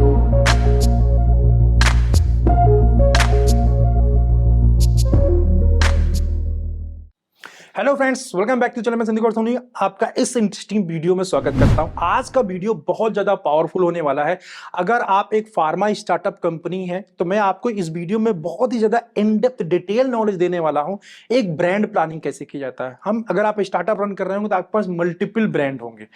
Hello friends, welcome back to channel. मैं संदीप सोनी आपका इस इंटरेस्टिंग वीडियो में स्वागत करता हूं। आज का वीडियो बहुत ज्यादा पावरफुल होने वाला है। अगर आप एक फार्मा स्टार्टअप कंपनी है तो मैं आपको इस वीडियो में बहुत ही ज्यादा इन डेप्थ डिटेल नॉलेज देने वाला हूं। एक ब्रांड प्लानिंग कैसे की जाता है। अगर आप स्टार्टअप रन कर रहे होंगे तो आपके पास मल्टीपल ब्रांड होंगे,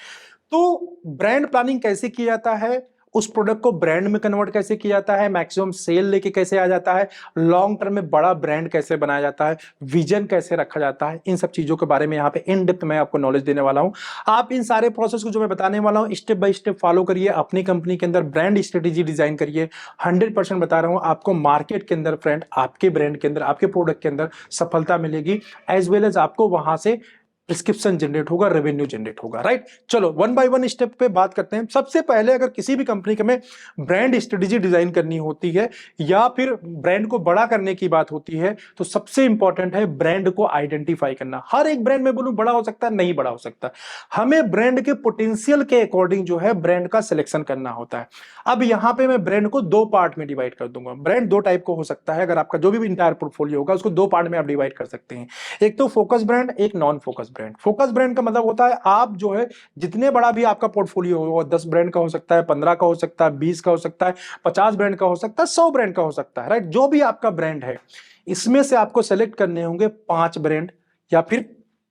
तो ब्रांड प्लानिंग कैसे किया जाता है, उस प्रोडक्ट को ब्रांड में कन्वर्ट कैसे किया जाता है, मैक्सिमम सेल लेके कैसे आ जाता है, लॉन्ग टर्म में बड़ा ब्रांड कैसे बनाया जाता है, विजन कैसे रखा जाता है, इन सब चीजों के बारे में यहाँ पे इन डेप्थ मैं आपको नॉलेज देने वाला हूँ। आप इन सारे प्रोसेस को जो मैं बताने वाला हूँ स्टेप बाय स्टेप फॉलो करिए, अपनी कंपनी के अंदर ब्रांड स्ट्रेटेजी डिजाइन करिए। 100% बता रहा हूँ आपको, मार्केट के अंदर फ्रेंड आपके ब्रांड के अंदर, आपके प्रोडक्ट के अंदर सफलता मिलेगी, एज वेल एज आपको वहां से प्रिस्क्रिप्शन जनरेट होगा, रेवेन्यू जनरेट होगा। राइट, चलो वन बाय वन स्टेप पे बात करते हैं। सबसे पहले अगर किसी भी कंपनी में ब्रांड स्ट्रेटेजी डिजाइन करनी होती है या फिर ब्रांड को बड़ा करने की बात होती है तो सबसे इंपॉर्टेंट है ब्रांड को आइडेंटिफाई करना। हर एक ब्रांड में बोलूं बड़ा हो सकता है, नहीं बड़ा हो सकता। हमें ब्रांड के पोटेंशियल के अकॉर्डिंग जो है ब्रांड का सिलेक्शन करना होता है। अब यहां पे मैं ब्रांड को दो पार्ट में डिवाइड कर दूंगा। ब्रांड दो टाइप को हो सकता है, अगर आपका जो भी इंटायर पोर्टफोलियो होगा उसको दो पार्ट में आप डिवाइड कर सकते हैं। एक तो फोकस ब्रांड, एक non focus brand. Focus brand का मतलब होता है आप जो है जितने बड़ा भी आपका पोर्टफोलियो हो, 10 ब्रांड का हो सकता है, 15 का हो सकता है, 20 का हो सकता है, 50 ब्रांड का हो सकता है, 100 ब्रांड का हो सकता है। राइट, जो भी आपका ब्रांड है इसमें से आपको सेलेक्ट करने होंगे 5 ब्रांड या फिर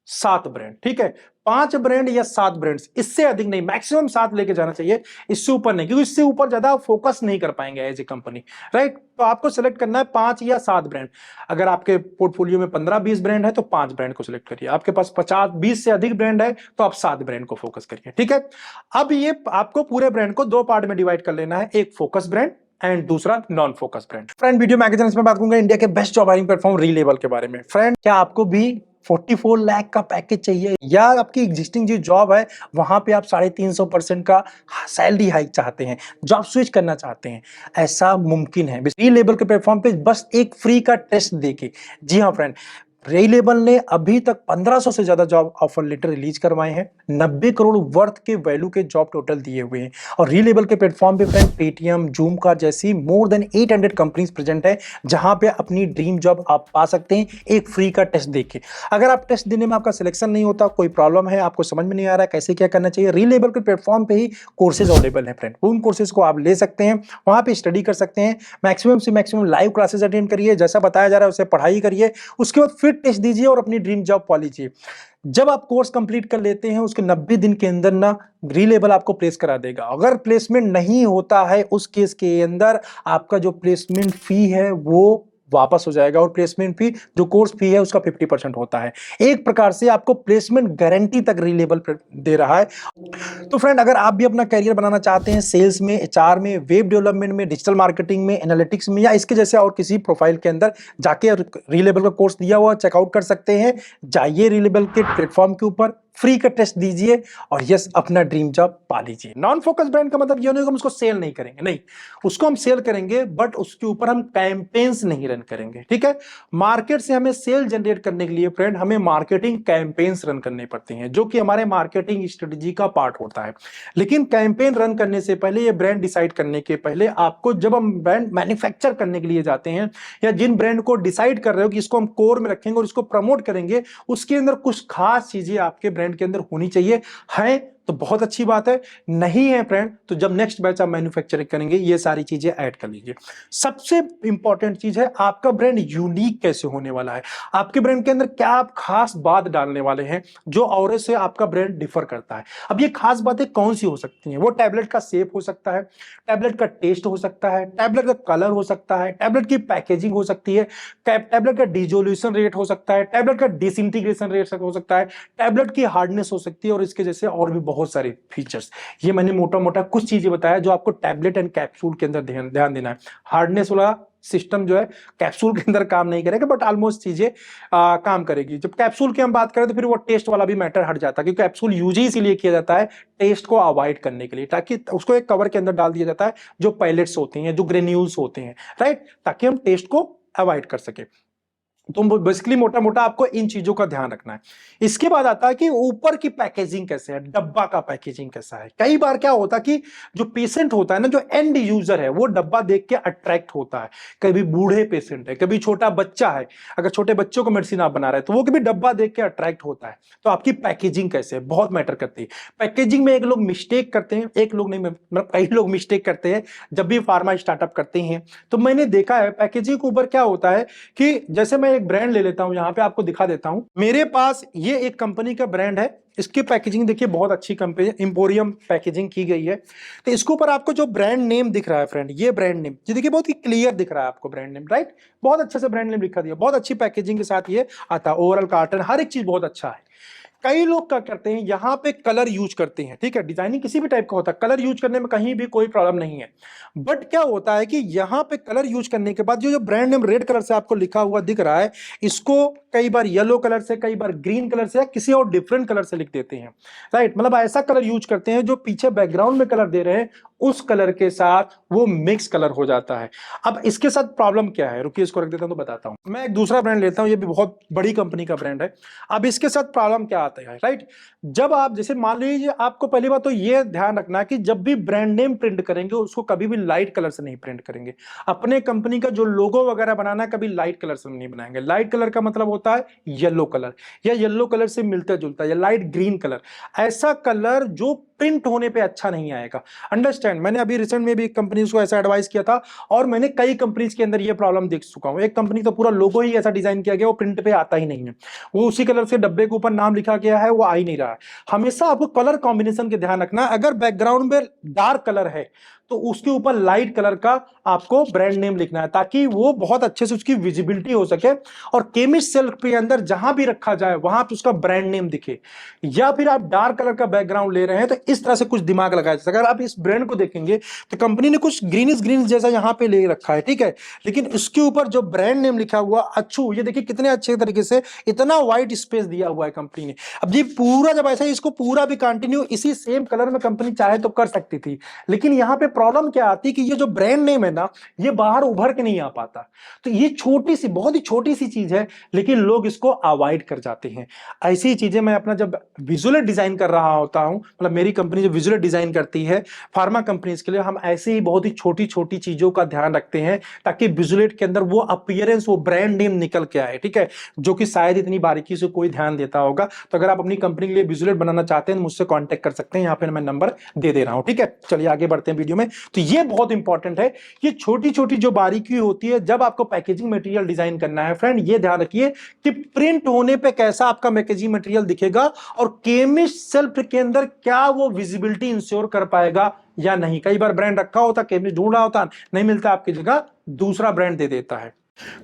7 ब्रांड। ठीक है, 5 ब्रांड या 7 ब्रांड्स, इससे अधिक नहीं, मैक्सिमम 7 लेके जाना चाहिए, इससे ऊपर नहीं, क्योंकि इससे ऊपर ज्यादा फोकस नहीं कर पाएंगे एज ए कंपनी। राइट, तो आपको सिलेक्ट करना है 5 या 7 ब्रांड। अगर आपके पोर्टफोलियो में 15-20 ब्रांड है तो 5 ब्रांड को सिलेक्ट करिए। आपके पास 50-20 से अधिक ब्रांड है तो आप 7 ब्रांड को फोकस करिए। ठीक है, अब ये आपको पूरे ब्रांड को दो पार्ट में डिवाइड कर लेना है, एक फोकस ब्रांड एंड दूसरा non focus brand. Friend, video magazine में बात करूंगा इंडिया के बेस्ट जॉब हायरिंग प्लेटफॉर्म रीलेबल के बारे में। फ्रेंड, क्या आपको भी 44 लाख का पैकेज चाहिए या आपकी एग्जिस्टिंग जो जॉब है वहां पे आप 350% का सैलरी हाइक चाहते हैं, जॉब स्विच करना चाहते हैं? ऐसा मुमकिन है रीलेबल के प्लेटफॉर्म पे बस एक फ्री का टेस्ट देके। जी हाँ फ्रेंड, रीलेबल ने अभी तक 1500 से ज्यादा जॉब ऑफर लेटर रिलीज करवाए हैं, 90 करोड़ वर्थ के वैल्यू के जॉब टोटल दिए हुए हैं। और रीलेबल के प्लेटफॉर्म पे फ्रेंड पेटीएम, जूम कार्ड जैसी मोर देन 800 कंपनीज प्रेजेंट है, जहां पे अपनी ड्रीम जॉब आप पा सकते हैं एक फ्री का टेस्ट देके। अगर आप टेस्ट देने में आपका सिलेक्शन नहीं होता, कोई प्रॉब्लम है, आपको समझ में नहीं आ रहा है कैसे क्या करना चाहिए, रीलेबल के प्लेटफॉर्म पे ही कोर्सेज अवेलेबल है फ्रेंड। उन कोर्सेज को आप ले सकते हैं, वहां पे स्टडी कर सकते हैं, मैक्सिमम से मैक्सिमम लाइव क्लासेस अटेंड करिए, जैसा बताया जा रहा है उसे पढ़ाई करिए, उसके बाद फिर टेस्ट दीजिए और अपनी ड्रीम जॉब पा लीजिए। जब आप कोर्स कंप्लीट कर लेते हैं उसके 90 दिन के अंदर ना रीलेबल आपको प्लेस करा देगा। अगर प्लेसमेंट नहीं होता है उस केस के अंदर आपका जो प्लेसमेंट फी है वो वापस हो जाएगा, और प्लेसमेंट फी जो कोर्स फी है उसका 50% होता है। एक प्रकार से आपको प्लेसमेंट गारंटी तक रीलेबल दे रहा है। तो फ्रेंड, अगर आप भी अपना करियर बनाना चाहते हैं सेल्स में, एचआर में, वेब डेवलपमेंट में, डिजिटल मार्केटिंग में, एनालिटिक्स में या इसके जैसे और किसी प्रोफाइल के अंदर, जाके रीलेबल का कोर्स दिया हुआ चेकआउट कर सकते हैं। जाइए रीलेबल के प्लेटफॉर्म के ऊपर, फ्री का टेस्ट दीजिए और यस अपना ड्रीम जॉब पा लीजिए। नॉन फोकस ब्रांड का मतलब ये नहीं कि हम उसको सेल नहीं करेंगे, नहीं, उसको हम सेल करेंगे बट उसके ऊपर हम कैंपेन्स नहीं रन करेंगे। ठीक है, मार्केट से हमें सेल जनरेट करने के लिए फ्रेंड हमें मार्केटिंग कैंपेन्स रन करने पड़ते हैं, जो कि हमारे मार्केटिंग स्ट्रेटजी का पार्ट होता है। लेकिन कैंपेन रन करने से पहले, ये ब्रांड डिसाइड करने के पहले, आपको जब हम ब्रांड मैन्युफैक्चर करने के लिए जाते हैं या जिन ब्रांड को डिसाइड कर रहे हो कि इसको हम कोर में रखेंगे और इसको प्रमोट करेंगे, उसके अंदर कुछ खास चीजें आपके ब्रांड के अंदर होनी चाहिए। है तो बहुत अच्छी बात है, नहीं है फ्रेंड तो जब नेक्स्ट बैच आप मैन्युफैक्चरिंग करेंगे ये सारी चीजें ऐड कर लीजिए। सबसे इंपॉर्टेंट चीज है आपका ब्रांड यूनिक कैसे होने वाला है, आपके ब्रांड के अंदर क्या आप खास बात डालने वाले हैं जो और से आपका ब्रांड डिफर करता है। अब ये खास बातें कौन सी हो सकती हैं? वो टैबलेट का शेप हो सकता है, टैबलेट का टेस्ट हो सकता है, टैबलेट का कलर हो सकता है, टैबलेट की पैकेजिंग हो सकती है, टैबलेट का डिजोल्यूशन रेट हो सकता है, टैबलेट का डिसइंटीग्रेशन रेट हो सकता है, टैबलेट की हार्डनेस हो सकती है और इसके जैसे और भी बहुत सारे फीचर्स। ये मैंने मोटा मोटा कुछ चीजें बताया जो आपको टैबलेट एंड कैप्सूल के अंदर ध्यान देना है। हार्डनेस वाला सिस्टम जो है कैप्सूल के अंदर काम नहीं करेगा बट ऑलमोस्ट चीजें काम करेगी। जब कैप्सूल की हम बात करें तो फिर वो टेस्ट वाला भी मैटर हट जाता है, क्योंकि कैप्सूल यूज ही इसीलिए किया जाता है टेस्ट को अवॉइड करने के लिए, ताकि उसको एक कवर के अंदर डाल दिया जाता है जो पैलेट्स होते हैं, जो ग्रेन्यूल्स होते हैं, राइट, ताकि हम टेस्ट को अवॉइड कर सके। तो बेसिकली मोटा मोटा आपको इन चीजों का ध्यान रखना है। इसके बाद आता है कि ऊपर की पैकेजिंग कैसे है, डब्बा का पैकेजिंग कैसा है। कई बार क्या होता है कि जो पेशेंट होता है ना, जो एंड यूजर है, वो डब्बा देख के अट्रैक्ट होता है। कभी बूढ़े पेशेंट है, कभी छोटा बच्चा है, अगर छोटे बच्चों को मेडिसिन आप बना रहे हैं तो वो कभी डब्बा देख के अट्रैक्ट होता है। तो आपकी पैकेजिंग कैसे है बहुत मैटर करती है। पैकेजिंग में एक लोग मिस्टेक करते हैं, एक लोग नहीं, मतलब कई लोग मिस्टेक करते हैं जब भी फार्मा स्टार्टअप करते हैं। तो मैंने देखा है पैकेजिंग के ऊपर क्या होता है कि जैसे मैं एक ब्रांड ले लेता हूं, यहां पे आपको दिखा देता हूं। मेरे पास ये एक कंपनी का ब्रांड है, इसकी पैकेजिंग देखिए बहुत अच्छी कंपनी, इंपोरियम पैकेजिंग की गई है। तो इसके ऊपर आपको जो ब्रांड नेम दिख रहा है फ्रेंड, ये ब्रांड नेम ये देखिए बहुत ही क्लियर दिख रहा है आपको ब्रांड नेम, राइट। बहुत अच्छे से ब्रांड नेम लिखा दिया, बहुत अच्छी पैकेजिंग के साथ ये आता है। ओवरऑल कार्टन हर एक चीज बहुत अच्छा है। कई लोग क्या करते हैं, यहां पे कलर यूज करते हैं, ठीक है, डिजाइनिंग किसी भी टाइप का होता है, कलर यूज करने में कहीं भी कोई प्रॉब्लम नहीं है। बट क्या होता है कि यहां पे कलर यूज करने के बाद जो ब्रांड नेम रेड कलर से आपको लिखा हुआ दिख रहा है, इसको कई बार येलो कलर से, कई बार ग्रीन कलर से या किसी और डिफरेंट कलर से लिख देते हैं, राइट। मतलब ऐसा कलर यूज करते हैं जो पीछे बैकग्राउंड में कलर दे रहे हैं उस कलर के साथ वो मिक्स कलर हो जाता है। अब इसके साथ प्रॉब्लम क्या है, रुकिए इसको रख देता हूं तो बताता हूं। मैं एक दूसरा ब्रांड लेता हूं, ये भी बहुत बड़ी कंपनी का ब्रांड है। अब इसके साथ प्रॉब्लम क्या आता है, राइट। जब आप जैसे मान लीजिए, आपको पहली बात तो ये ध्यान रखना कि जब भी ब्रांड नेम प्रिंट करेंगे उसको कभी भी लाइट कलर से नहीं प्रिंट करेंगे। अपने कंपनी का जो लोगो वगैरह बनाना है कभी लाइट कलर से नहीं बनाएंगे। लाइट कलर का मतलब होता है येलो कलर, या येलो कलर से मिलता जुलता, या लाइट ग्रीन कलर, ऐसा कलर जो प्रिंट होने पे अच्छा नहीं आएगा। अंडरस्टैंड। मैंने अभी रिसेंट में भी एक कंपनी को ऐसा एडवाइस किया था और मैंने कई कंपनीज के अंदर ये प्रॉब्लम देख चुका हूं। एक कंपनी तो पूरा लोगो ही ऐसा डिजाइन किया गया वो प्रिंट पे आता ही नहीं है, वो उसी कलर से डब्बे के ऊपर नाम लिखा गया है, वो आ ही नहीं रहा है। हमेशा आपको कलर कॉम्बिनेशन के ध्यान रखना। अगर बैकग्राउंड में डार्क कलर है तो उसके ऊपर लाइट कलर का आपको ब्रांड नेम लिखना है, ताकि वो बहुत अच्छे से उसकी विजिबिलिटी हो सके और केमिस्ट सेल्फ के अंदर जहां भी रखा जाए वहां पे उसका ब्रांड नेम दिखे। या फिर आप डार्क कलर का बैकग्राउंड ले रहे हैं तो इस तरह से कुछ दिमाग लगाया जाए। अगर आप इस ब्रांड को देखेंगे तो कंपनी ने कुछ ग्रीन जैसा यहां पे ले रखा है, ठीक है, लेकिन इसके ऊपर जो ब्रांड नेम लिखा हुआ अच्छू, ये देखिए कितने अच्छे तरीके से इतना वाइट स्पेस दिया हुआ है कंपनी ने। अब ये पूरा जब ऐसा इसको पूरा भी कंटिन्यू इसी सेम कलर में कंपनी चाहे तो कर सकती थी, लेकिन यहां पे प्रॉब्लम क्या आती कि ये जो ब्रांड नेम है ना, ये बाहर उभर के नहीं आ पाता। तो ये छोटी सी, बहुत ही छोटी सी चीज है, लेकिन लोग इसको अवॉइड कर जाते हैं। ऐसी ही चीजें मैं अपना जब विजुअल डिजाइन कर रहा होता हूं, मतलब मेरी कंपनी जो विजुअल डिजाइन करती है फार्मा कंपनीज के लिए, हम ऐसे ही बहुत ही छोटी छोटी चीजों का ध्यान रखते हैं ताकि विजुअल के अंदर वो अपीयरेंस, वो ब्रांड नेम निकल के आए, ठीक है, जो कि शायद इतनी बारीकी से कोई ध्यान देता होगा। तो अगर आप अपनी कंपनी के लिए विजुअल बनाना चाहते हैं मुझसे कॉन्टेक्ट कर सकते हैं, यहां पर मैं नंबर दे दे रहा हूं, ठीक है। चलिए आगे बढ़ते हैं वीडियो में। तो ये बहुत इंपॉर्टेंट है, ये छोटी छोटी जो बारीकी होती है जब आपको पैकेजिंग मटेरियल डिजाइन करना है फ्रेंड, ये ध्यान रखिए कि प्रिंट होने पे कैसा आपका पैकेजिंग मटेरियल दिखेगा और केमिस्ट सेल्फ के अंदर क्या वो विजिबिलिटी इंश्योर कर पाएगा या नहीं। कई बार ब्रांड रखा होता, केमिस्ट ढूंढ रहा होता, नहीं मिलता, आपकी जगह दूसरा ब्रांड दे देता है।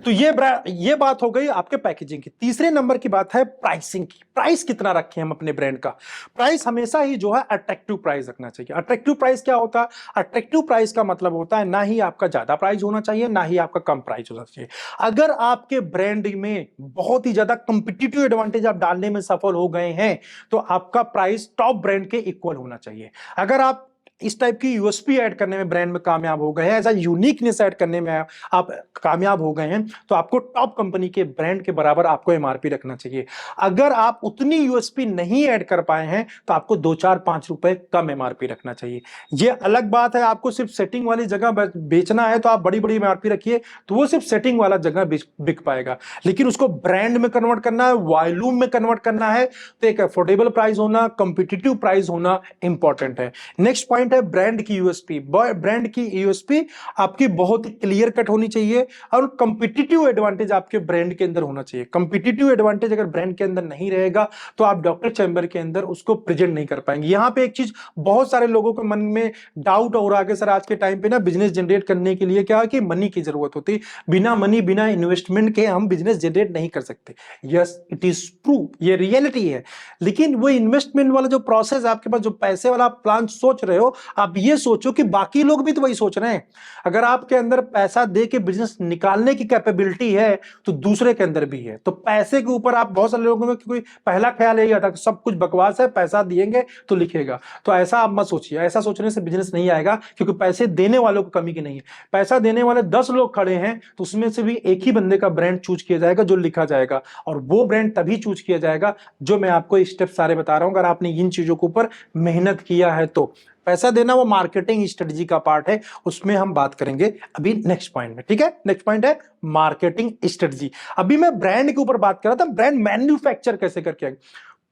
तो ये बात हो गई आपके पैकेजिंग की। तीसरे नंबर की बात है प्राइसिंग की। प्राइस कितना रखें हम अपने ब्रांड का। प्राइस हमेशा ही जो है अट्रैक्टिव प्राइस रखना चाहिए। अट्रैक्टिव प्राइस क्या होता है? अट्रैक्टिव प्राइस का मतलब होता है ना ही आपका ज्यादा प्राइस होना चाहिए, ना ही आपका कम प्राइस होना चाहिए। अगर आपके ब्रांड में बहुत ही ज्यादा कंपिटिटिव एडवांटेज आप डालने में सफल हो गए हैं तो आपका प्राइस टॉप ब्रांड के इक्वल होना चाहिए। अगर आप इस टाइप की यूएसपी ऐड करने में ब्रांड में कामयाब हो गए हैं, ऐसा यूनिकनेस ऐड करने में आप कामयाब हो गए हैं, तो आपको टॉप कंपनी के ब्रांड के बराबर आपको एमआरपी रखना चाहिए। अगर आप उतनी यूएसपी नहीं ऐड कर पाए हैं तो आपको 2-4-5 रुपए कम एमआरपी रखना चाहिए। ये अलग बात है, आपको सिर्फ सेटिंग वाली जगह बेचना है तो आप बड़ी बड़ी एमआरपी रखिए, तो वो सिर्फ सेटिंग वाला जगह बिक पाएगा। लेकिन उसको ब्रांड में कन्वर्ट करना है, वॉल्यूम में कन्वर्ट करना है, तो एक अफोर्डेबल प्राइस होना, कंपिटिटिव प्राइस होना इंपॉर्टेंट है। नेक्स्ट पॉइंट है ब्रांड की यूएसपी। ब्रांड की यूएसपी आपकी बहुत ही क्लियर कट होनी चाहिए और कंपिटिटिव एडवांटेज आपके ब्रांड के अंदर होना चाहिए। कंपिटिटिव एडवांटेज अगर ब्रांड के अंदर नहीं रहेगा तो आप डॉक्टर चैम्बर के अंदर उसको प्रेजेंट नहीं कर पाएंगे। यहां पे एक चीज बहुत सारे लोगों के मन में डाउट हो रहा है कि सर आज के टाइम पे ना बिजनेस जनरेट करने के लिए क्या है कि मनी की जरूरत होती है, बिना मनी बिना इन्वेस्टमेंट के हम बिजनेस जनरेट नहीं कर सकते। यस, इट इज ट्रू, ये रियलिटी है। लेकिन वो इन्वेस्टमेंट वाला जो प्रोसेस, आपके पास जो पैसे वाला प्लान सोच रहे हो, आप ये सोचो कि बाकी लोग भी तो वही सोच रहे हैं। अगर आपके अंदर पैसा दे के बिजनेस निकालने की कैपेबिलिटी है तो दूसरे के अंदर भी है। तो पैसे के ऊपर आप बहुत सारे लोगों में कोई पहला ख्याल यही आता कि सब कुछ बकवास है, पैसा दिएंगे तो लिखेगा। तो ऐसा आप मत सोचिए, ऐसा सोचने से बिजनेस नहीं आएगा, क्योंकि पैसे देने वालों को कमी की नहीं है। पैसा देने वाले 10 लोग खड़े हैं तो उसमें से भी एक ही बंदे का ब्रांड चूज किया जाएगा जो लिखा जाएगा, और वो ब्रांड तभी चूज किया जाएगा जो मैं आपको स्टेप सारे बता रहा हूं। अगर आपने इन चीजों के ऊपर मेहनत किया है तो पैसा देना वो मार्केटिंग स्ट्रेटजी का पार्ट है, उसमें हम बात करेंगे अभी नेक्स्ट पॉइंट में। ठीक है, नेक्स्ट पॉइंट है मार्केटिंग स्ट्रेटजी। अभी मैं ब्रांड के ऊपर बात कर रहा था, ब्रांड मैन्युफैक्चर कैसे करके,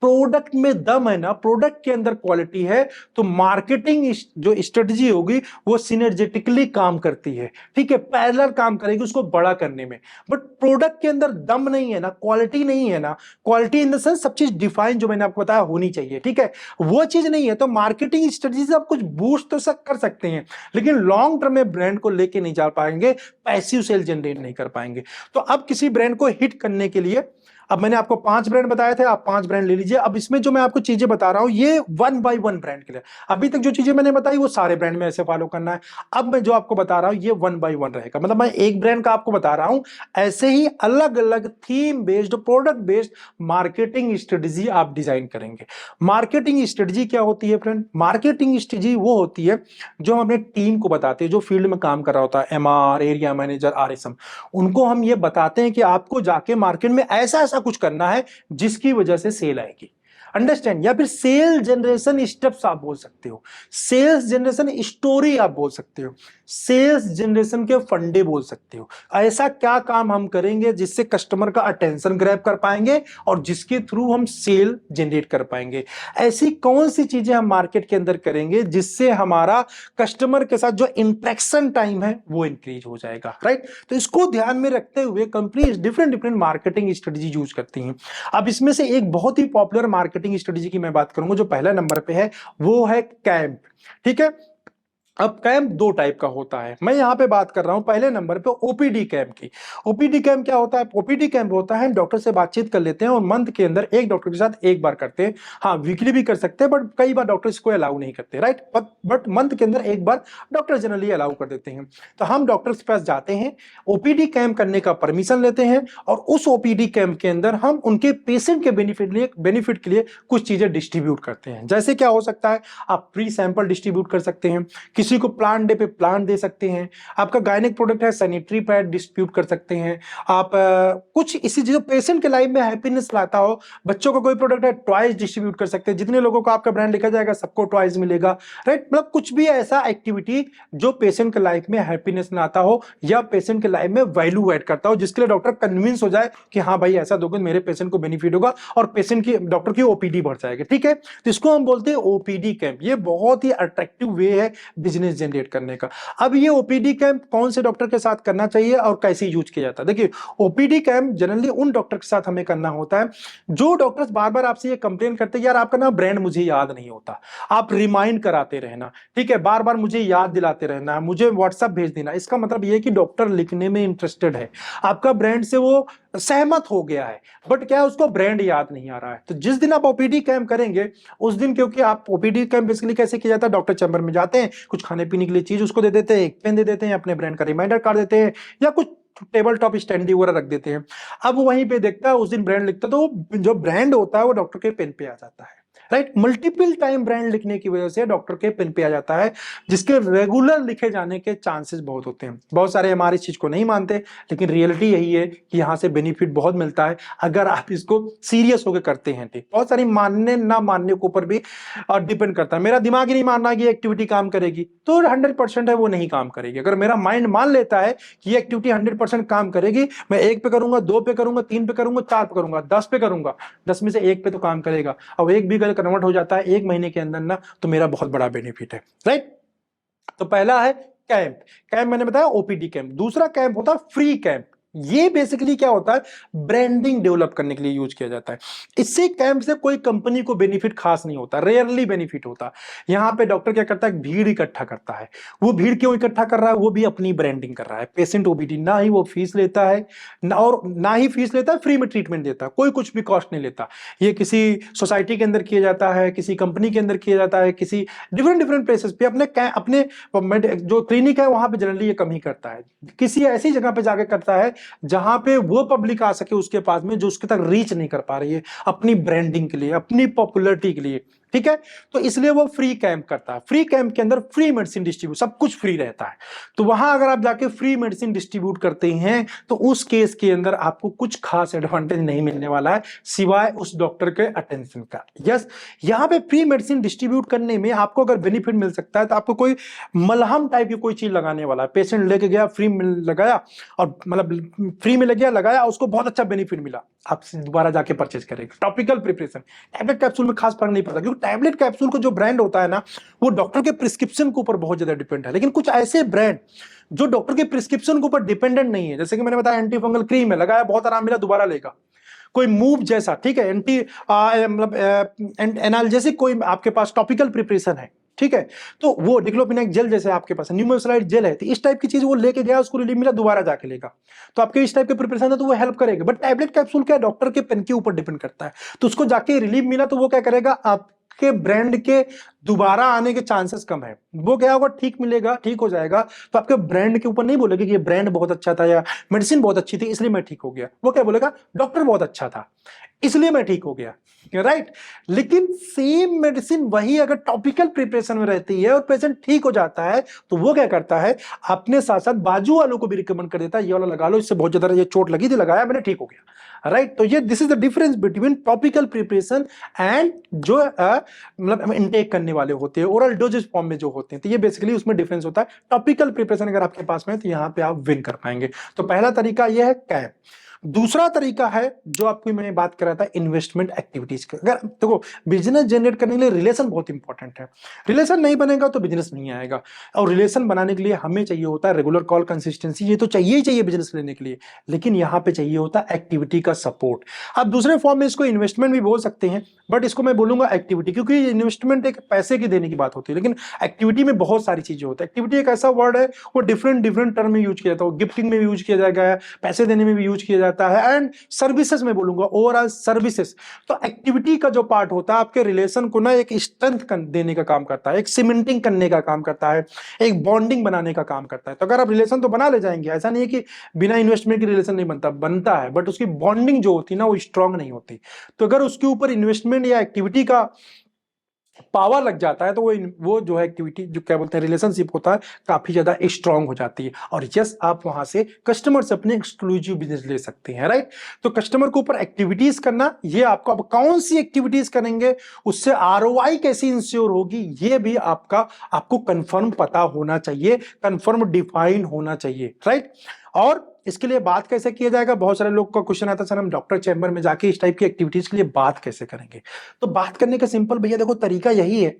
प्रोडक्ट में दम है ना, प्रोडक्ट के अंदर क्वालिटी है, तो मार्केटिंग जो स्ट्रेटजी होगी वो सिनर्जेटिकली काम करती है। ठीक है, पैरेलल काम करेगी उसको बड़ा करने में। बट प्रोडक्ट के अंदर दम नहीं है ना, क्वालिटी नहीं है ना, क्वालिटी इन द सेंस सब चीज डिफाइन जो मैंने आपको बताया होनी चाहिए। ठीक है, वो चीज नहीं है तो मार्केटिंग स्ट्रेटजी से आप कुछ बूस्ट तो कर सकते हैं, लेकिन लॉन्ग टर्म में ब्रांड को लेके नहीं जा पाएंगे, पैसिव सेल जनरेट नहीं कर पाएंगे। तो अब किसी ब्रांड को हिट करने के लिए, अब मैंने आपको 5 ब्रांड बताए थे, आप 5 ब्रांड ले लीजिए। अब इसमें जो मैं आपको चीजें बता रहा हूं ये 1 बाय 1 ब्रांड के लिए, अभी तक जो चीजें मैंने बताई वो सारे ब्रांड में ऐसे फॉलो करना है। अब मैं जो आपको बता रहा हूं ये 1 बाय 1 रहेगा, मतलब मैं एक ब्रांड का आपको बता रहा हूं, ऐसे ही अलग अलग theme based, product based marketing strategy आप डिजाइन करेंगे। मार्केटिंग स्ट्रेटजी क्या होती है फ्रेंड? मार्केटिंग स्ट्रेटजी वो होती है जो हम अपने टीम को बताते हैं, जो फील्ड में काम कर रहा होता है, MR, एरिया मैनेजर, RSM, उनको हम ये बताते हैं कि आपको जाके मार्केट में ऐसा ऐसा कुछ करना है जिसकी वजह से सेल आएगी। अंडरस्टैंड? या फिर सेल जनरेशन स्टेप्स आप बोल सकते हो, सेल्स जनरेशन स्टोरी आप बोल सकते हो, सेल्स जनरेशन के फंडे बोल सकते हो। ऐसा क्या काम हम करेंगे जिससे कस्टमर का अटेंशन ग्रैब कर पाएंगे और जिसके थ्रू हम सेल जनरेट कर पाएंगे। ऐसी कौन सी चीजें हम मार्केट के अंदर करेंगे जिससे हमारा कस्टमर के साथ जो इंटरेक्शन टाइम है वो इंक्रीज हो जाएगा, राइट? तो इसको ध्यान में रखते हुए company different different marketing strategy use करती हैं। अब इसमें से एक बहुत ही पॉपुलर मार्केटिंग स्ट्रेटजी की मैं बात करूंगा जो पहला नंबर पे है, वो है कैंप। ठीक है, अब कैंप 2 टाइप का होता है, मैं यहां पे बात कर रहा हूं पहले नंबर पे ओपीडी कैंप की। ओपीडी कैंप क्या होता है? ओपीडी कैंप होता है डॉक्टर से बातचीत कर लेते हैं और मंथ के अंदर एक डॉक्टर के साथ एक बार करते हैं। हाँ, वीकली भी कर सकते हैं, बट कई बार डॉक्टर इसको अलाउ नहीं करते, राइट? बट मंथ के अंदर एक बार डॉक्टर जनरली अलाउ कर देते हैं। तो हम डॉक्टर के पास जाते हैं, ओपीडी कैंप करने का परमिशन लेते हैं, और उस ओपीडी कैंप के अंदर हम उनके पेशेंट के बेनिफिट के लिए कुछ चीजें डिस्ट्रीब्यूट करते हैं। जैसे क्या हो सकता है? आप फ्री सैंपल डिस्ट्रीब्यूट कर सकते हैं, किसी को प्लांट डे पे प्लांट दे सकते हैं, आपका गायनिक प्रोडक्ट है सैनिटरी पैड डिस्ट्रीब्यूट कर सकते हैं आप, कुछ इसी जो पेशेंट के लाइफ में हैप्पीनेस लाता हो, बच्चों का कोई प्रोडक्ट है टॉयज डिस्ट्रीब्यूट कर सकते हैं, जितने लोगों को आपका ब्रांड लिखा जाएगा सबको टॉयज मिलेगा, राइट? मतलब कुछ भी ऐसा एक्टिविटी जो पेशेंट के लाइफ में हैप्पीनेस लाता हो या पेशेंट के लाइफ में वैल्यू ऐड करता हो, जिसके लिए डॉक्टर कन्विंस हो जाए कि हाँ भाई ऐसा दोगे मेरे पेशेंट को बेनिफिट होगा और पेशेंट की डॉक्टर की ओपीडी बढ़ जाएगी। ठीक है, तो इसको हम बोलते हैं ओपीडी कैंप। ये बहुत ही अट्रैक्टिव वे है बिजनेस जनरेट करने का। अब ये ओपीडी कैंप कौन से डॉक्टर के साथ करना चाहिए और कैसे यूज किया जाता है? देखिए, ओपीडी कैंप जनरली उन डॉक्टर के साथ हमें करना होता है जो डॉक्टर्स बार बार आपसे ये कंप्लेन करते हैं यार आपका ना ब्रांड मुझे याद नहीं होता, आप रिमाइंड कराते रहना, ठीक है, बार बार मुझे याद दिलाते रहना, मुझे व्हाट्सएप भेज देना। इसका मतलब ये है कि डॉक्टर लिखने में इंटरेस्टेड है, आपका ब्रांड से वो सहमत हो गया है, बट क्या है उसको ब्रांड याद नहीं आ रहा है। तो जिस दिन आप ओपीडी कैंप करेंगे उस दिन, क्योंकि आप ओपीडी कैंप बेसिकली कैसे किया जाता है, डॉक्टर चैम्बर में जाते हैं, कुछ खाने पीने के लिए चीज उसको दे देते हैं, एक पेन दे देते हैं, अपने ब्रांड का रिमाइंडर कार्ड देते हैं या कुछ टेबल टॉप स्टैंडी वगैरह रख देते हैं। अब वहीं पे देखता है उस दिन ब्रांड लिखता है तो जो ब्रांड होता है वो डॉक्टर के पेन पे आ जाता है, राइट? मल्टीपल टाइम ब्रांड लिखने की वजह से डॉक्टर के पेन पे आ जाता है, जिसके रेगुलर लिखे जाने के चांसेस बहुत होते हैं। बहुत सारे हमारी इस चीज को नहीं मानते, लेकिन रियलिटी यही है कि यहाँ से बेनिफिट बहुत मिलता है अगर आप इसको सीरियस होकर करते हैं। ठीक, बहुत सारी मानने ना मानने के ऊपर भी डिपेंड करता है। मेरा दिमाग ही नहीं मान रहा कि एक्टिविटी काम करेगी तो 100% है वो नहीं काम करेगी। अगर मेरा माइंड मान लेता है कि ये एक्टिविटी 100% काम करेगी, मैं 1 पे करूंगा, 2 पे करूंगा, 3 पे करूंगा, 4 पे करूंगा, 10 पे करूंगा, 10 में से 1 पे तो काम करेगा, और 1 भी कन्वर्ट हो जाता है 1 महीने के अंदर ना, तो मेरा बहुत बड़ा बेनिफिट है, राइट? तो पहला है कैंप। कैंप मैंने बताया ओपीडी कैंप। दूसरा कैंप होता है फ्री कैंप। ये बेसिकली क्या होता है, ब्रांडिंग डेवलप करने के लिए यूज किया जाता है। इससे कैंप से कोई कंपनी को बेनिफिट खास नहीं होता, रेयरली बेनिफिट होता। यहाँ पे डॉक्टर क्या करता है, भीड़ इकट्ठा करता है। वो भीड़ क्यों इकट्ठा कर रहा है, वो भी अपनी ब्रांडिंग कर रहा है। पेशेंट ओपीडी ना ही वो फीस लेता है और ना ही फीस लेता है, फ्री में ट्रीटमेंट देता है, कोई कुछ भी कॉस्ट नहीं लेता। ये किसी सोसाइटी के अंदर किया जाता है, किसी कंपनी के अंदर किया जाता है, किसी डिफरेंट डिफरेंट प्लेसेस पे अपने जो क्लिनिक है वहां पे जनरली ये कम ही करता है। किसी ऐसी जगह पे जाके करता है जहां पे वो पब्लिक आ सके उसके पास में जो उसके तक रीच नहीं कर पा रही है, अपनी ब्रांडिंग के लिए, अपनी पॉपुलैरिटी के लिए। ठीक है, तो इसलिए वो फ्री कैंप करता है। फ्री कैंप के अंदर फ्री मेडिसिन डिस्ट्रीब्यूट, सब कुछ फ्री रहता है। तो वहां अगर आप जाके फ्री मेडिसिन डिस्ट्रीब्यूट करते हैं तो उस केस के अंदर आपको कुछ खास एडवांटेज नहीं मिलने वाला है सिवाय उस डॉक्टर के अटेंशन का। यस, यहाँ पे फ्री मेडिसिन डिस्ट्रीब्यूट करने में आपको अगर बेनिफिट मिल सकता है तो आपको कोई मलहम टाइप की कोई चीज लगाने वाला है, पेशेंट लेके गया, फ्री में लगाया, और मतलब फ्री में लग गया, लगाया, उसको बहुत अच्छा बेनिफिट मिला, आपसे दोबारा जाके परचेज करेगा। टॉपिकल प्रिपरेशन, टैबलेट कैप्सूल में खास फर्क नहीं पड़ता, क्योंकि टैबलेट कैप्सूल का जो ब्रांड होता है ना, वो डॉक्टर के प्रिस्क्रिप्शन के ऊपर बहुत ज्यादा डिपेंड है। लेकिन कुछ ऐसे ब्रांड जो डॉक्टर के प्रिस्क्रिप्शन के ऊपर डिपेंडेंट नहीं है, जैसे कि मैंने बताया एंटी फंगल क्रीम है, लगाया, बहुत आराम मिला, दोबारा लेगा। कोई मूव जैसा, ठीक है, मतलब एनाल्जेसिक कोई आपके पास टॉपिकल प्रिपरेशन है, ठीक है, तो वो डिक्लोफिनेक जेल जैसे आपके पास न्यूमेसाइड जेल है, तो इस टाइप की चीज वो लेके गया, उसको रिलीफ मिला, दोबारा जाके लेगा, तो आपके इस टाइप के प्रिपरेशन है तो वो हेल्प करेगा। बट टैबलेट कैप्सूल क्या, डॉक्टर के पेन के ऊपर डिपेंड करता है, तो उसको जाके रिलीफ मिला तो वो क्या करेगा, आपके ब्रांड के दोबारा आने के चांसेस कम है। वो क्या होगा, ठीक मिलेगा, ठीक हो जाएगा, तो आपके ब्रांड के ऊपर नहीं बोलेगा कि ये ब्रांड बहुत अच्छा था या मेडिसिन बहुत अच्छी थी इसलिए मैं ठीक हो गया। वो क्या बोलेगा, डॉक्टर बहुत अच्छा था इसलिए मैं ठीक हो गया, राइट। लेकिन सेम मेडिसिन वही अगर टॉपिकल प्रिपरेशन में रहती है और पेशेंट ठीक हो जाता है तो वो क्या करता है, अपने साथ साथ बाजू वालों को भी रिकमेंड कर देता है, ये वाला लगा लो, इससे बहुत ज्यादा ये चोट लगी थी, लगाया मैंने, ठीक हो गया, राइट। तो ये this is the difference between topical preparation and जो मतलब इनटेक करने वाले होते हैं, ओरल डोजेज फॉर्म में जो होते हैं, तो ये बेसिकली उसमें डिफरेंस होता है। टॉपिकल प्रिपरेशन अगर आपके पास में है तो यहाँ पे आप विन कर पाएंगे। तो पहला तरीका यह है कैंप। दूसरा तरीका है जो आपकी मैं बात कर रहा था, इन्वेस्टमेंट एक्टिविटीज का। अगर देखो, बिजनेस जनरेट करने के लिए रिलेशन बहुत इंपॉर्टेंट है, रिलेशन नहीं बनेगा तो बिजनेस नहीं आएगा, और रिलेशन बनाने के लिए हमें चाहिए होता है रेगुलर कॉल, कंसिस्टेंसी, ये तो चाहिए ही चाहिए बिजनेस लेने के लिए। लेकिन यहाँ पे चाहिए होता है एक्टिविटी का सपोर्ट। आप दूसरे फॉर्म में इसको इन्वेस्टमेंट भी बोल सकते हैं, बट इसको मैं बोलूंगा एक्टिविटी, क्योंकि इन्वेस्टमेंट एक पैसे की देने की बात होती है, लेकिन एक्टिविटी में बहुत सारी चीजें होती है। एक्टिविटी एक ऐसा वर्ड है, वो डिफरेंट डिफरेंट टर्म में यूज किया जाता है, गिफ्टिंग में भी यूज किया जाएगा, पैसे देने में भी यूज किया जाता है, एंड सर्विसेज में बोलूंगा, ओवरऑल सर्विसेज। तो एक्टिविटी का जो पार्ट होता है आपके रिलेशन को ना एक स्ट्रेंथ देने का काम करता है, एक सीमेंटिंग करने का काम करता है, एक बॉन्डिंग बनाने का काम करता है। तो अगर आप रिलेशन तो बना ले जाएंगे, ऐसा नहीं है कि बिना इन्वेस्टमेंट की रिलेशन नहीं बनता, बनता है, बट उसकी बॉन्डिंग जो होती है ना वो स्ट्रांग नहीं होती। तो अगर उसके ऊपर इन्वेस्टमेंट या एक्टिविटी का पावर लग जाता है तो वो जो है एक्टिविटी, जो क्या बोलते हैं रिलेशनशिप होता है, काफी ज्यादा स्ट्रांग हो जाती है। और यस, आप वहां से कस्टमर से अपने एक्सक्लूसिव बिजनेस ले सकते हैं, राइट। तो कस्टमर के ऊपर एक्टिविटीज करना, ये आपको अब कौन सी एक्टिविटीज करेंगे, उससे आरओआई कैसी इंश्योर होगी, ये भी आपको कंफर्म पता होना चाहिए, कंफर्म डिफाइन होना चाहिए, राइट। और इसके लिए बात कैसे किया जाएगा, बहुत सारे लोग का क्वेश्चन आता है, सर हम डॉक्टर चैम्बर में जाके इस टाइप की एक्टिविटीज के लिए बात कैसे करेंगे। तो बात करने का सिंपल भैया देखो तरीका यही है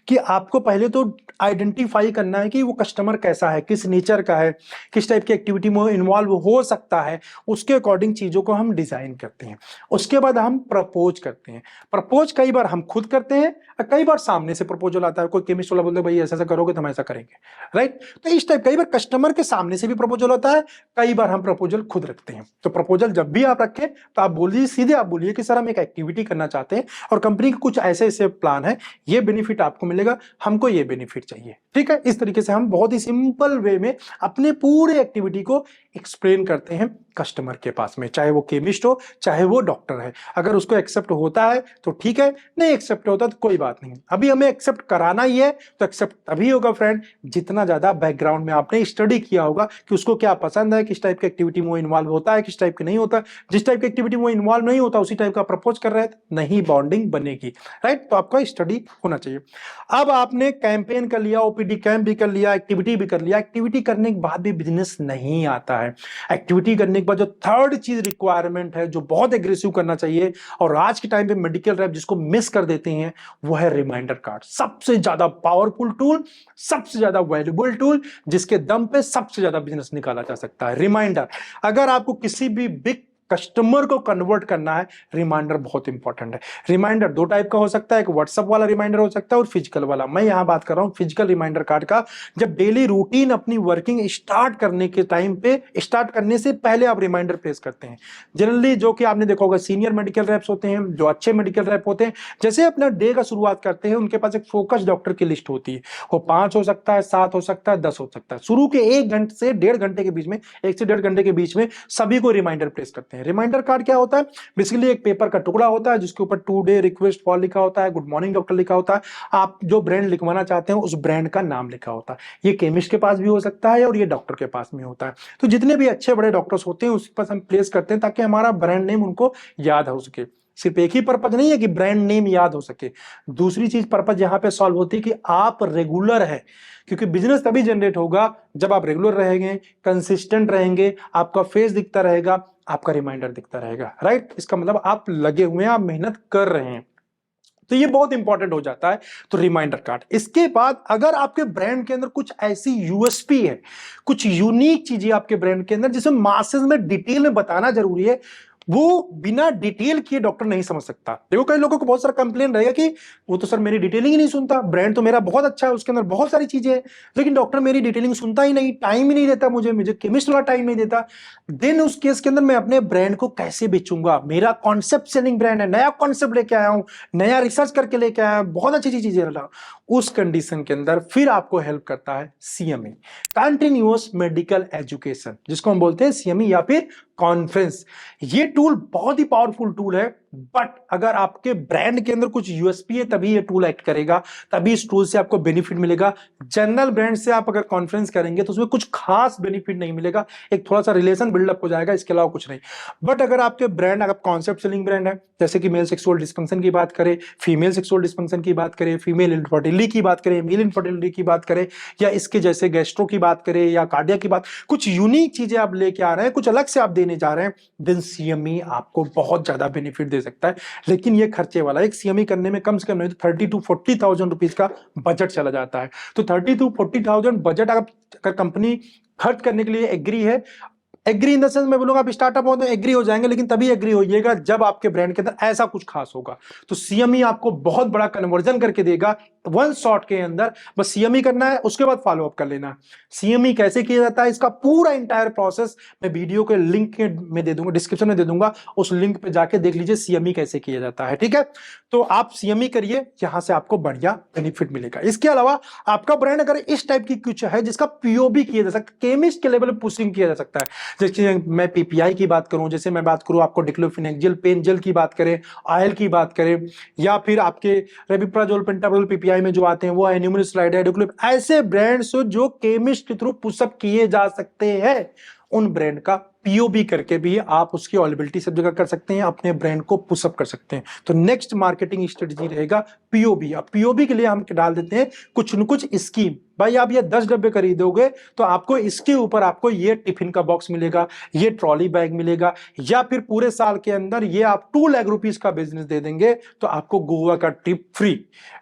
कि आपको पहले तो आइडेंटिफाई करना है कि वो कस्टमर कैसा है, किस नेचर का है, किस टाइप की एक्टिविटी में इन्वॉल्व हो सकता है, उसके अकॉर्डिंग चीजों को हम डिजाइन करते हैं। उसके बाद हम प्रपोज करते हैं। प्रपोज कई बार हम खुद करते हैं और कई बार सामने से प्रपोजल आता है, कोई केमिस्ट वाला बोलते हैं भाई ऐसा ऐसा करोगे तो हम ऐसा करेंगे, राइट। तो इस टाइप कई बार कस्टमर के सामने से भी प्रपोजल होता है, कई बार हम प्रपोजल खुद रखते हैं। तो प्रपोजल जब भी आप रखें तो आप बोलिए, सीधे आप बोलिए कि सर हम एक एक्टिविटी करना चाहते हैं और कंपनी के कुछ ऐसे ऐसे प्लान है, ये बेनिफिट आपको मिलेगा, हमको ये बेनिफिट चाहिए, ठीक है। इस तरीके से हम बहुत ही सिंपल वे में अपने पूरे एक्टिविटी को एक्सप्लेन करते हैं कस्टमर के पास में, चाहे वो केमिस्ट हो चाहे वो डॉक्टर है। अगर उसको एक्सेप्ट होता है तो ठीक है, नहीं एक्सेप्ट होता तो कोई बात नहीं। अभी हमें एक्सेप्ट कराना ही है तो एक्सेप्ट तभी होगा फ्रेंड जितना ज्यादा बैकग्राउंड में आपने स्टडी किया होगा कि उसको क्या पसंद है, किस टाइप की एक्टिविटी में वो इन्वॉल्व होता है, किस टाइप की नहीं होता। जिस टाइप की एक्टिविटी में वो इन्वॉल्व नहीं होता उसी टाइप का प्रपोज कर रहे हैं, नहीं बॉन्डिंग बनेगी, राइट। तो आपका स्टडी होना चाहिए। अब आपने कैंपेन कर लिया, ओपीडी कैंप भी कर लिया, एक्टिविटी भी कर लिया, एक्टिविटी करने के बाद भी बिजनेस नहीं आता है। एक्टिविटी करने के बाद जो थर्ड चीज रिक्वायरमेंट है, जो बहुत एग्रेसिव करना चाहिए और आज के टाइम पे मेडिकल रैप जिसको मिस कर देते हैं, वो है रिमाइंडर कार्ड। सबसे ज्यादा पावरफुल टूल, सबसे ज्यादा वैल्यूबल टूल, जिसके दम पे सबसे ज्यादा बिजनेस निकाला जा सकता है। रिमाइंडर, अगर आपको किसी भी बिग कस्टमर को कन्वर्ट करना है, रिमाइंडर बहुत इंपॉर्टेंट है। रिमाइंडर दो टाइप का हो सकता है, एक व्हाट्सएप वाला रिमाइंडर हो सकता है और फिजिकल वाला। मैं यहां बात कर रहा हूं फिजिकल रिमाइंडर कार्ड का। जब डेली रूटीन अपनी वर्किंग स्टार्ट करने के टाइम पे, स्टार्ट करने से पहले आप रिमाइंडर प्लेस करते हैं। जनरली जो कि आपने देखा होगा, सीनियर मेडिकल रैप्स होते हैं, जो अच्छे मेडिकल रैप होते हैं, जैसे अपना डे का शुरुआत करते हैं, उनके पास एक फोकस डॉक्टर की लिस्ट होती है। वो 5 हो सकता है, 7 हो सकता है, 10 हो सकता है। शुरू के 1 घंटे से 1.5 घंटे के बीच में, 1 से 1.5 घंटे के बीच में सभी को रिमाइंडर प्लेस करते हैं। रिमाइंडर कार्ड क्या होता है? बेसिकली एक पेपर का टुकड़ा होता है जिसके ऊपर टुडे रिक्वेस्ट फॉर लिखा होता है, गुड मॉर्निंग डॉक्टर लिखा होता है, आप जो ब्रांड लिखवाना चाहते हैं उस ब्रांड का नाम लिखा होता है। ये केमिस्ट के पास भी हो सकता है और ये डॉक्टर के पास भी होता है। तो जितने भी अच्छे बड़े डॉक्टर्स होते हैं उस पर हम प्लेस करते हैं ताकि हमारा ब्रांड नेम उनको याद हो सके। सिर्फ एक ही पर्पज नहीं है कि ब्रांड नेम याद हो सके, दूसरी चीज पर्पज यहां पे सॉल्व होती है कि आप रेगुलर है, क्योंकि बिजनेस तभी जनरेट होगा जब आप रेगुलर रहेंगे, कंसिस्टेंट रहेंगे, आपका फेस दिखता रहेगा, आपका रिमाइंडर दिखता रहेगा। राइट, इसका मतलब आप लगे हुए हैं, आप मेहनत कर रहे हैं। तो ये बहुत इंपॉर्टेंट हो जाता है। तो रिमाइंडर कार्ड। इसके बाद अगर आपके ब्रांड के अंदर कुछ ऐसी यूएसपी है, कुछ यूनिक चीजें आपके ब्रांड के अंदर जिसे मासेस में डिटेल में बताना जरूरी है, वो बिना डिटेल किए डॉक्टर नहीं समझ सकता। देखो कई लोगों को बहुत सारा कंप्लेन रहेगा कि वो तो सर मेरी डिटेलिंग ही नहीं सुनता, ब्रांड तो मेरा बहुत अच्छा है, उसके अंदर बहुत सारी चीजें हैं, लेकिन डॉक्टर मेरी डिटेलिंग सुनता ही नहीं, टाइम ही नहीं देता, मुझे केमिस्ट वाला टाइम नहीं देता। देन उस केस के अंदर मैं अपने ब्रांड को कैसे बेचूंगा? मेरा कॉन्सेप्ट सेलिंग ब्रांड है, नया कॉन्सेप्ट लेके आया हूं, नया रिसर्च करके लेके आया हूं, बहुत अच्छी चीजें रहा। उस कंडीशन के अंदर फिर आपको हेल्प करता है सीएमई, कंटिन्यूअस मेडिकल एजुकेशन, जिसको हम बोलते हैं सीएमई या फिर कॉन्फ्रेंस। ये टूल बहुत ही पावरफुल टूल है, बट अगर आपके ब्रांड के अंदर कुछ यूएसपी है तभी ये टूल एक्ट करेगा, तभी इस टूल से आपको बेनिफिट मिलेगा। जनरल ब्रांड से आप अगर कॉन्फ्रेंस करेंगे तो उसमें कुछ खास बेनिफिट नहीं मिलेगा, एक थोड़ा सा रिलेशन बिल्डअप हो जाएगा, इसके अलावा कुछ नहीं। बट अगर आपके ब्रांड, अगर कॉन्सेप्ट सेलिंग ब्रांड है, जैसे कि मेल सेक्सुअल डिस्फंक्शन की बात करें, फीमेल सेक्सुअल डिस्फंक्शन की बात करें, फीमेल इनफर्टिलिटी की बात करें, मेल इनफर्टिलिटी की बात करें, या इसके जैसे गैस्ट्रो की बात करें या कार्डिया की बात, कुछ यूनिक चीजें आप लेके आ रहे हैं, कुछ अलग से आप देने जा रहे हैं, देन सीएमई आपको बहुत ज्यादा बेनिफिट दे सकता है। लेकिन ये खर्चे वाला, एक सीएमई करने में कम से कम नहीं तो 30 to 40,000 रुपीज का बजट चला जाता है। तो 30 to 40,000 बजट अगर कंपनी खर्च करने के लिए एग्री है, एग्री इन द सेंस मैं बोलूंगा आप स्टार्टअप हो तो एग्री हो जाएंगे, लेकिन तभी एग्री होइएगा जब आपके ब्रांड के अंदर ऐसा कुछ खास होगा। तो सीएमई आपको बहुत बड़ा कन्वर्जन करके देगा वन शॉट के अंदर। बस सीएमई करना है, उसके बाद फॉलो अप कर लेना। सीएमई कैसे किया जाता है, इसका पूरा इंटायर प्रोसेस मैं वीडियो के लिंक में दे दूंगा, डिस्क्रिप्शन में दे दूंगा, उस लिंक पे जाके देख लीजिए सीएमई कैसे किया जाता है। ठीक है, तो आप सीएमई करिए, यहां से आपको बढ़िया बेनिफिट मिलेगा। इसके अलावा आपका ब्रांड अगर इस टाइप की कुछ है जिसका पीओबी किया जा सकता है, केमिस्ट के लेवल पर पुशिंग किया जा सकता है, जैसे मैं पीपीआई की बात करूं, जैसे मैं बात करूं आपको डिक्लोफिनेक जेल, पेन जेल की बात करें, ऑयल की बात करें, या फिर आपके रेबिप्राजोल, पेंटाप्रोल पीपीआई में जो आते हैं वो है न्यूमोनिस्लाइड, ऐसे ब्रांड्स जो केमिस्ट के थ्रू पुशअप किए जा सकते हैं, उन ब्रांड का पीओबी करके भी आप उसकी अवेलेबिलिटी सब जगह कर सकते हैं, अपने ब्रांड को पुशअप कर सकते हैं। तो नेक्स्ट मार्केटिंग स्ट्रेटजी रहेगा पीओबी। अब पीओबी के लिए हम डाल देते हैं कुछ न कुछ स्कीम। भाई आप ये 10 डब्बे खरीदोगे तो आपको इसके ऊपर आपको ये टिफिन का बॉक्स मिलेगा, ये ट्रॉली बैग मिलेगा, या फिर पूरे साल के अंदर ये आप 2 लाख रुपीस का बिजनेस दे देंगे तो आपको गोवा का ट्रिप फ्री।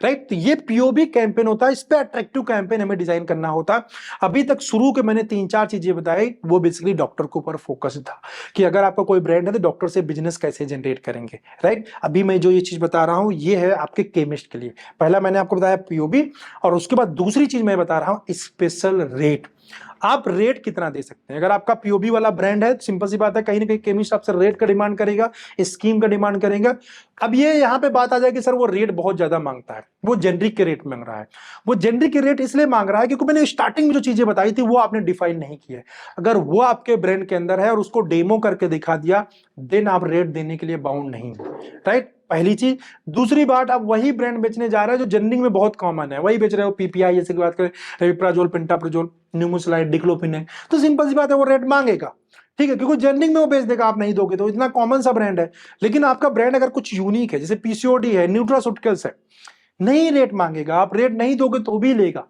राइट, तो ये पीओबी कैंपेन होता है, इस पे अट्रैक्टिव कैंपेन हमें डिजाइन करना होता है। अभी तक शुरू के मैंने 3-4 चीजें बताई, वो बेसिकली डॉक्टर के ऊपर फोकस था कि अगर आपका कोई ब्रांड है तो डॉक्टर से बिजनेस कैसे जनरेट करेंगे। राइट, अभी मैं जो ये चीज बता रहा हूं ये है आपके केमिस्ट के लिए। पहला मैंने आपको बताया पीओबी, और उसके बाद दूसरी चीज मैं बता रहा हूं स्पेशल रेट। आप रेट कितना दे सकते हैं? अगर आपका पीओबी वाला ब्रांड है, सिंपल सी बात है, कहीं ना कहीं केमिस्ट आपसे रेट का डिमांड करेगा, स्कीम का डिमांड करेगा। अब ये यहां पे बात आ जाए कि सर वो रेट बहुत ज्यादा मांगता है, वो जेनरिक के रेट मांग रहा है। वो जेनरिक के रेट इसलिए मांग रहा है क्योंकि मैंने स्टार्टिंग में जो चीजें बताई थी वो आपने डिफाइन नहीं किया है। अगर वो आपके ब्रांड के अंदर है और उसको डेमो करके दिखा दिया, देन आप रेट देने के लिए बाउंड नहीं हो। राइट, पहली चीज। दूसरी बात, आप वही ब्रांड बेचने जा रहे हैं जो जेनरिक में बहुत कॉमन है, वही बेच रहे हो। पीपीआई जैसे की बात करें, रेबिप्राजोल, पेंटाप्रोजोल, न्यूमोनिस्लाइड, डिक्लोफिनेक, तो सिंपल सी बात है वो रेट मांगेगा। ठीक है, क्योंकि जेनरिक में वो बेच देगा, आप नहीं दोगे तो, इतना कॉमन सा ब्रांड है। लेकिन आपका ब्रांड अगर कुछ यूनिक है, जैसे पीसीओडी है, न्यूट्रास्यूटिकल्स है, नहीं रेट मांगेगा, आप रेट नहीं दोगे तो भी लेगा।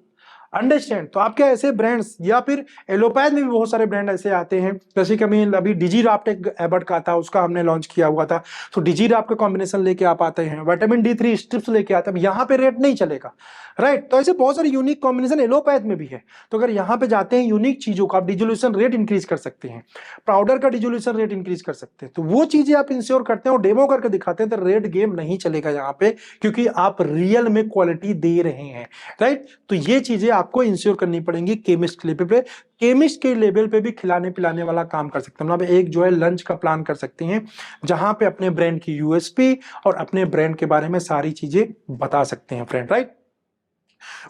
अंडरस्टैंड। तो आपके ऐसे ब्रांड्स या फिर एलोपैथ में भी बहुत सारे ब्रांड ऐसे आते हैं, जैसे कि अभी डिजीराप्ट एक एबर्ट का था, उसका हमने लॉन्च किया हुआ था। तो डिजीराप्ट का कॉम्बिनेशन लेके आप आते हैं, विटामिन D3 स्ट्रिप्स लेके आते हैं, यहाँ पे रेट नहीं चलेगा, राइट। तो ऐसे बहुत सारे यूनिक कॉम्बिनेशन एलोपैथ में भी है। तो अगर यहाँ पे जाते हैं यूनिक चीजों का, आप डिजोल्यूशन रेट इंक्रीज कर सकते हैं, पाउडर का डिजोल्यूशन रेट इंक्रीज कर सकते हैं, तो वो चीजें आप इंश्योर करते हैं और डेमो करके दिखाते हैं, तो रेट गेम नहीं चलेगा यहाँ पे, क्योंकि आप रियल में क्वालिटी दे रहे हैं, राइट। तो ये चीजें आपको इंश्योर करनी पड़ेंगी केमिस्ट के लेवल पे। केमिस्ट के लेवल पे भी खिलाने पिलाने वाला काम कर सकते हैं, मतलब एक जो है लंच का प्लान कर सकते हैं, जहां पे अपने ब्रांड की यूएसपी और अपने ब्रांड के बारे में सारी चीजें बता सकते हैं फ्रेंड, राइट।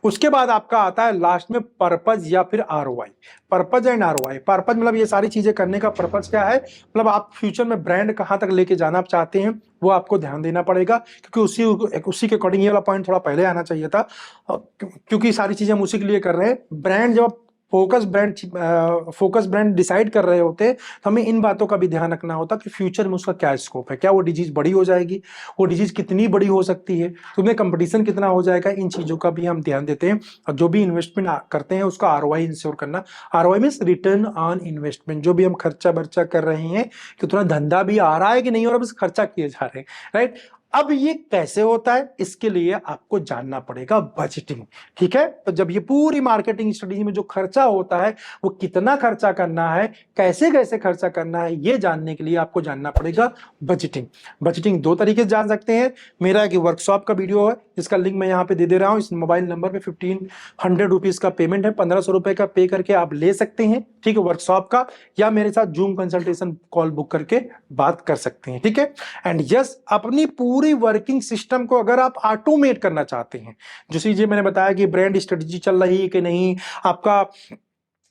उसके बाद आपका आता है लास्ट में पर्पज या फिर ROI. Purpose and ROI. Purpose मतलब ये सारी चीजें करने का पर्पज क्या है, मतलब आप फ्यूचर में ब्रांड कहां तक लेके जाना चाहते हैं, वो आपको ध्यान देना पड़ेगा, क्योंकि उसी के अकॉर्डिंग ये वाला पॉइंट थोड़ा पहले आना चाहिए था, क्योंकि सारी चीजें हम उसी के लिए कर रहे हैं। ब्रांड जब फोकस ब्रांड डिसाइड कर रहे होते तो हमें इन बातों का भी ध्यान रखना होता कि फ्यूचर में उसका क्या स्कोप है, क्या वो डिजीज बड़ी हो जाएगी, वो डिजीज कितनी बड़ी हो सकती है, तो उसमें कंपटीशन कितना हो जाएगा, इन चीजों का भी हम ध्यान देते हैं। और जो भी इन्वेस्टमेंट करते हैं उसका आरओआई इंश्योर करना। ROI means return on investment. जो भी हम खर्चा बर्चा कर रहे हैं कि थोड़ा धंधा भी आ रहा है कि नहीं, और अब खर्चा किए जा रहे हैं, राइट। अब ये कैसे होता है, इसके लिए आपको जानना पड़ेगा बजटिंग, ठीक है। तो जब ये पूरी मार्केटिंग स्ट्रेटेजी में जो खर्चा होता है, वो कितना खर्चा करना है, कैसे कैसे खर्चा करना है, ये जानने के लिए आपको जानना पड़ेगा बजटिंग। बजटिंग दो तरीके से जान सकते हैं। मेरा एक वर्कशॉप का वीडियो है, जिसका लिंक मैं यहाँ पे दे रहा हूँ। इस मोबाइल नंबर पे 1500 रुपीज का पेमेंट है, 1500 रुपए का पे करके आप ले सकते हैं, ठीक है, वर्कशॉप का, या मेरे साथ जूम कंसल्टेशन कॉल बुक करके बात कर सकते हैं, ठीक है। एंड यस, अपनी पूरी वर्किंग सिस्टम को अगर आप ऑटोमेट करना चाहते हैं, जो चीजें मैंने बताया कि ब्रांड स्ट्रेटजी चल रही है कि नहीं, आपका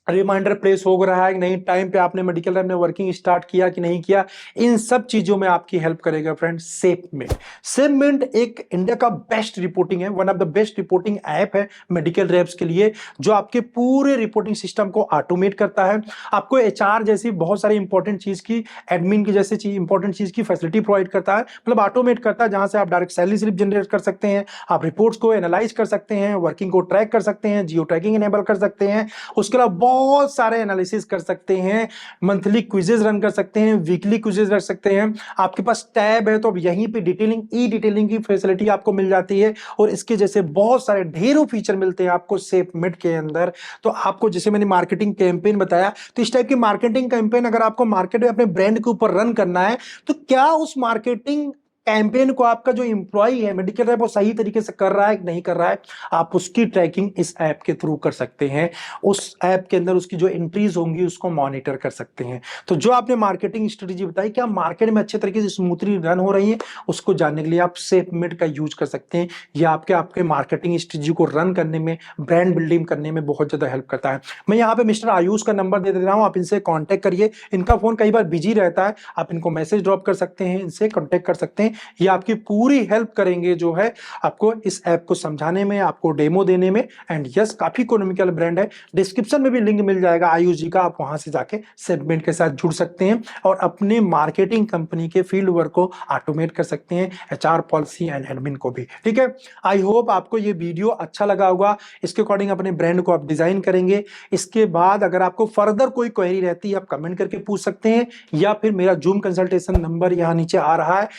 रिमाइंडर प्लेस हो रहा है कि नहीं, टाइम पे आपने मेडिकल लैब में वर्किंग स्टार्ट किया कि नहीं किया, इन सब चीजों में आपकी हेल्प करेगा फ्रेंड सेफमिंट। सेफमिंट एक इंडिया का बेस्ट रिपोर्टिंग है, one of the best reporting app है मेडिकल रैप्स के लिए, जो आपके पूरे रिपोर्टिंग सिस्टम को ऑटोमेट करता है, आपको एचआर जैसी बहुत सारी इंपॉर्टेंट चीज की, एडमिन की जैसे इंपॉर्टेंट चीज की फैसिलिटी प्रोवाइड करता है, मतलब ऑटोमेट करता है, जहां से आप डायरेक्ट सैलरी स्लिप जनरेट कर सकते हैं, आप रिपोर्ट्स को एनालाइज कर सकते हैं, वर्किंग को ट्रैक कर सकते हैं, जियो ट्रैकिंग इनेबल कर सकते हैं, उसके अलावा बहुत सारे एनालिसिस कर सकते हैं, मंथली क्विजेस रन कर सकते हैं, वीकली क्विजेस रख सकते हैं। आपके पास टैब है तो अब यहीं पे डिटेलिंग, ई डिटेलिंग की फैसिलिटी आपको मिल जाती है, और इसके जैसे बहुत सारे ढेरों फीचर मिलते हैं आपको सेफमिट के अंदर। तो आपको जैसे मैंने मार्केटिंग कैंपेन बताया, तो इस टाइप की मार्केटिंग कैंपेन अगर आपको मार्केट में अपने ब्रांड के ऊपर रन करना है, तो क्या उस मार्केटिंग कैंपेन को आपका जो इंप्लॉई है मेडिकल रैप वो सही तरीके से कर रहा है कि नहीं कर रहा है, आप उसकी ट्रैकिंग इस ऐप के थ्रू कर सकते हैं। उस ऐप के अंदर उसकी जो एंट्रीज होंगी उसको मॉनिटर कर सकते हैं। तो जो आपने मार्केटिंग स्ट्रेटेजी बताई, क्या मार्केट में अच्छे तरीके से स्मूथली रन हो रही है, उसको जानने के लिए आप सेफमिट का यूज कर सकते हैं। यह आपके मार्केटिंग स्ट्रेटेजी को रन करने में, ब्रांड बिल्डिंग करने में बहुत ज्यादा हेल्प करता है। मैं यहाँ पे मिस्टर आयुष का नंबर दे रहा हूँ, आप इनसे कॉन्टेक्ट करिए। इनका फोन कई बार बिजी रहता है, आप इनको मैसेज ड्रॉप कर सकते हैं, इनसे कॉन्टेक्ट कर सकते हैं। ये आपकी पूरी हेल्प करेंगे जो है आपको इस ऐप को समझाने में, आपको डेमो देने में। एंड यस, काफी इकोनॉमिकल ब्रांड है, डिस्क्रिप्शन में भी लिंक मिल जाएगा आयुष जी का, आप वहां से जाके सेगमेंट के साथ जुड़ सकते हैं और अपने मार्केटिंग कंपनी के फील्ड वर्क को ऑटोमेट कर सकते हैं, एचआर पॉलिसी एंड एडमिन को भी, ठीक है। आई होप आपको ये वीडियो अच्छा लगा होगा, इसके अकॉर्डिंग अपने ब्रांड को आप डिजाइन करेंगे। इसके बाद अगर आपको फर्दर कोई क्वेरी रहती है आप कमेंट करके पूछ सकते हैं, या फिर मेरा जूम कंसल्टेशन नंबर यहाँ नीचे आ रहा है।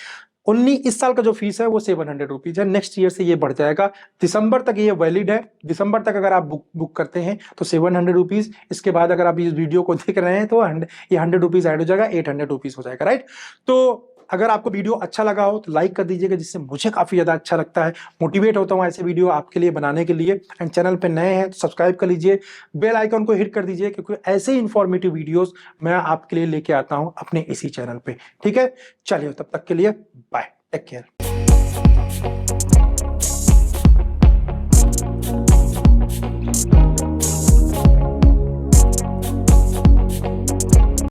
ओनली इस साल का जो फीस है वो 700 रुपीज है, नेक्स्ट ईयर से ये बढ़ जाएगा, दिसंबर तक ये वैलिड है। दिसंबर तक अगर आप बुक करते हैं तो 700 रुपीज, इसके बाद अगर आप इस वीडियो को देख रहे हैं तो ये 100 रुपीज ऐड हो जाएगा, 800 रुपीज हो जाएगा, राइट। तो अगर आपको वीडियो अच्छा लगा हो तो लाइक कर दीजिएगा, जिससे मुझे काफी ज्यादा अच्छा लगता है, मोटिवेट होता हूं ऐसे वीडियो आपके लिए बनाने के लिए। एंड चैनल पे नए हैं तो सब्सक्राइब कर लीजिए, बेल आइकन को हिट कर दीजिए, क्योंकि ऐसे इंफॉर्मेटिव वीडियोस मैं आपके लिए लेके आता हूं अपने इसी चैनल पे, ठीक है। चलिए, तब तक के लिए बाय, टेक केयर।